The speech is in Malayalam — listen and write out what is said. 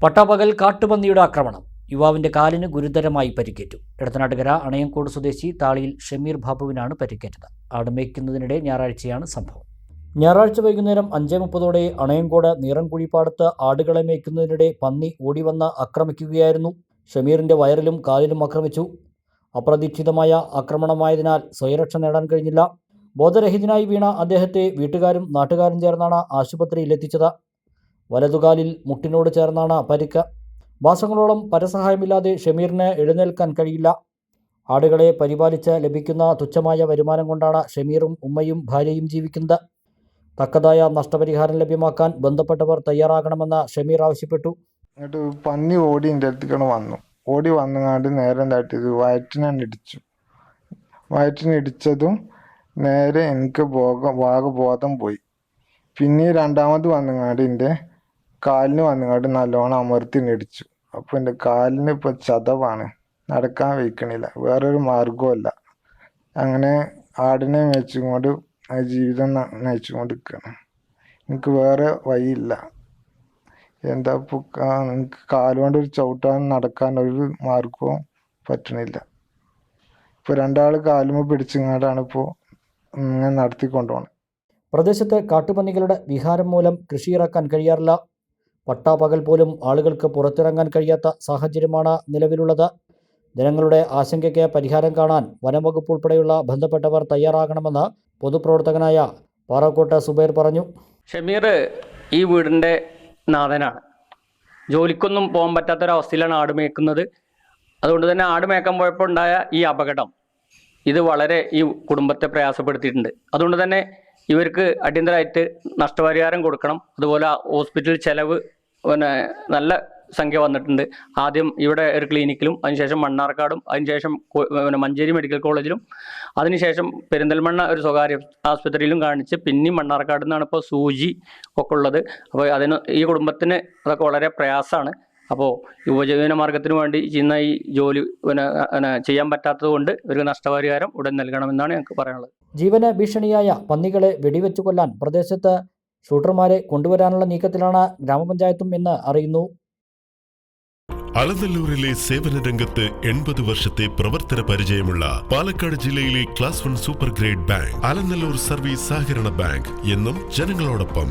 പട്ടാപകൽ കാട്ടുപന്നിയുടെ ആക്രമണം. യുവാവിന്റെ കാലിന് ഗുരുതരമായി പരിക്കേറ്റു. എടത്തനാട്ടുകര അണയങ്കോട് സ്വദേശി താളിയിൽ ഷമീർ ബാബുവിനാണ് പരിക്കേറ്റത്. ആട് മേയ്ക്കുന്നതിനിടെ ഞായറാഴ്ചയാണ് സംഭവം. ഞായറാഴ്ച വൈകുന്നേരം 5:30 അണയങ്കോട് നീറൻകുഴിപ്പാടത്ത് ആടുകളെ മേയ്ക്കുന്നതിനിടെ പന്നി ഓടിവന്ന് ആക്രമിക്കുകയായിരുന്നു. ഷമീറിന്റെ വയറിലും കാലിലും ആക്രമിച്ചു. അപ്രതീക്ഷിതമായ ആക്രമണമായതിനാൽ സ്വയരക്ഷ നേടാൻ കഴിഞ്ഞില്ല. ബോധരഹിതനായി വീണ അദ്ദേഹത്തെ വീട്ടുകാരും നാട്ടുകാരും ചേർന്നാണ് ആശുപത്രിയിലെത്തിച്ചത്. വലതുകാലിൽ മുട്ടിനോട് ചേർന്നാണ് പരിക്ക്. മാസങ്ങളോളം പരസഹായമില്ലാതെ ഷമീറിന് എഴുന്നേൽക്കാൻ കഴിയില്ല. ആടുകളെ പരിപാലിച്ച് ലഭിക്കുന്ന തുച്ഛമായ വരുമാനം കൊണ്ടാണ് ഷമീറും ഉമ്മയും ഭാര്യയും ജീവിക്കുന്നത്. തക്കതായ നഷ്ടപരിഹാരം ലഭ്യമാക്കാൻ ബന്ധപ്പെട്ടവർ തയ്യാറാകണമെന്ന് ഷമീർ ആവശ്യപ്പെട്ടു. എന്നിട്ട് പന്നി ഓടി എൻ്റെ അടുത്തേക്കാണ് വന്നു. ഓടി വന്നുകൊണ്ട് നേരെ തട്ടിയത് വയറ്റിനിടിച്ചതും നേരെ എനിക്ക് ബോധം പോയി. പിന്നെ രണ്ടാമത് വന്നുകൊണ്ട് എൻ്റെ കാലിന് വന്നുകൊണ്ട് നല്ലോണം അമർത്തിനിടിച്ചു. അപ്പോൾ എൻ്റെ കാലിന് ഇപ്പോൾ ചതവാണ്, നടക്കാൻ വയ്ക്കണില്ല, വേറൊരു മാർഗവുമല്ല. അങ്ങനെ ആടിനെ മേച്ചുകൊണ്ട് ജീവിതം നയിച്ചുകൊണ്ടിരിക്കുകയാണ്. എനിക്ക് വേറെ വഴിയില്ല. എന്താ ഇപ്പോൾ എനിക്ക് കാലുകൊണ്ട് ഒരു ചവിട്ടാൻ നടക്കാൻ ഒരു മാർഗവും പറ്റണില്ല. ഇപ്പോൾ രണ്ടാൾ കാലുമ്പോൾ പിടിച്ചിങ്ങാണ്ടാണ് ഇപ്പോൾ ഇങ്ങനെ നടത്തിക്കൊണ്ടുപോകണം. പ്രദേശത്ത് കാട്ടുപന്നികളുടെ വിഹാരം മൂലം കൃഷിയിറക്കാൻ കഴിയാറില്ല. പട്ടാപകൽ പോലും ആളുകൾക്ക് പുറത്തിറങ്ങാൻ കഴിയാത്ത സാഹചര്യമാണ് നിലവിലുള്ളത്. ജനങ്ങളുടെ ആശങ്കയ്ക്ക് പരിഹാരം കാണാൻ വനംവകുപ്പ് ഉൾപ്പെടെയുള്ള ബന്ധപ്പെട്ടവർ തയ്യാറാകണമെന്ന് പൊതുപ്രവർത്തകനായ പാറക്കോട്ട് സുബൈർ പറഞ്ഞു. ഷമീർ ഈ വീടിൻ്റെ നാഥനാണ്. ജോലിക്കൊന്നും പോകാൻ പറ്റാത്തൊരവസ്ഥയിലാണ് ആട് മേയ്ക്കുന്നത്. അതുകൊണ്ട് തന്നെ ആട് മേയ്ക്കാൻ പോയപ്പോൾ ഉണ്ടായ ഈ അപകടം ഇത് വളരെ ഈ കുടുംബത്തെ പ്രയാസപ്പെടുത്തിയിട്ടുണ്ട്. അതുകൊണ്ട് തന്നെ ഇവർക്ക് അടിയന്തരമായിട്ട് നഷ്ടപരിഹാരം കൊടുക്കണം. അതുപോലെ ഹോസ്പിറ്റൽ ചെലവ് നല്ല സംഖ്യ വന്നിട്ടുണ്ട്. ആദ്യം ഇവിടെ ഒരു ക്ലിനിക്കിലും, അതിനുശേഷം മണ്ണാർക്കാടും, അതിനുശേഷം മഞ്ചേരി മെഡിക്കൽ കോളേജിലും, അതിനുശേഷം പെരിന്തൽമണ്ണ ഒരു സ്വകാര്യ ആശുപത്രിയിലും കാണിച്ച് പിന്നെയും മണ്ണാർക്കാട് നിന്നാണ് ഇപ്പോൾ സൂചി ഒക്കെ ഉള്ളത്. അപ്പോൾ ഈ കുടുംബത്തിന് അതൊക്കെ വളരെ പ്രയാസമാണ്. അപ്പോൾ ഉപജീവന മാർഗത്തിന് വേണ്ടി ചെയ്യുന്ന ഈ ജോലി ചെയ്യാൻ പറ്റാത്തത് കൊണ്ട് ഒരു നഷ്ടപരിഹാരം ഉടൻ നൽകണമെന്നാണ് ഞങ്ങൾക്ക് പറയാനുള്ളത്. ജീവന് ഭീഷണിയായ പന്നികളെ വെടിവെച്ചു കൊല്ലാൻ പ്രദേശത്ത് ഷൂട്ടർമാരെ കൊണ്ടുവരാനുള്ള നീക്കത്തിലാണ് ഗ്രാമപഞ്ചായത്തും എന്ന് അറിയുന്നു. അലനല്ലൂരിലെ സേവന രംഗത്ത് 80 വർഷത്തെ പ്രവർത്തന പരിചയമുള്ള പാലക്കാട് ജില്ലയിലെ class 1 super grade bank Alanallur service സഹകരണ ബാങ്ക് എന്നും ജനങ്ങളോടൊപ്പം.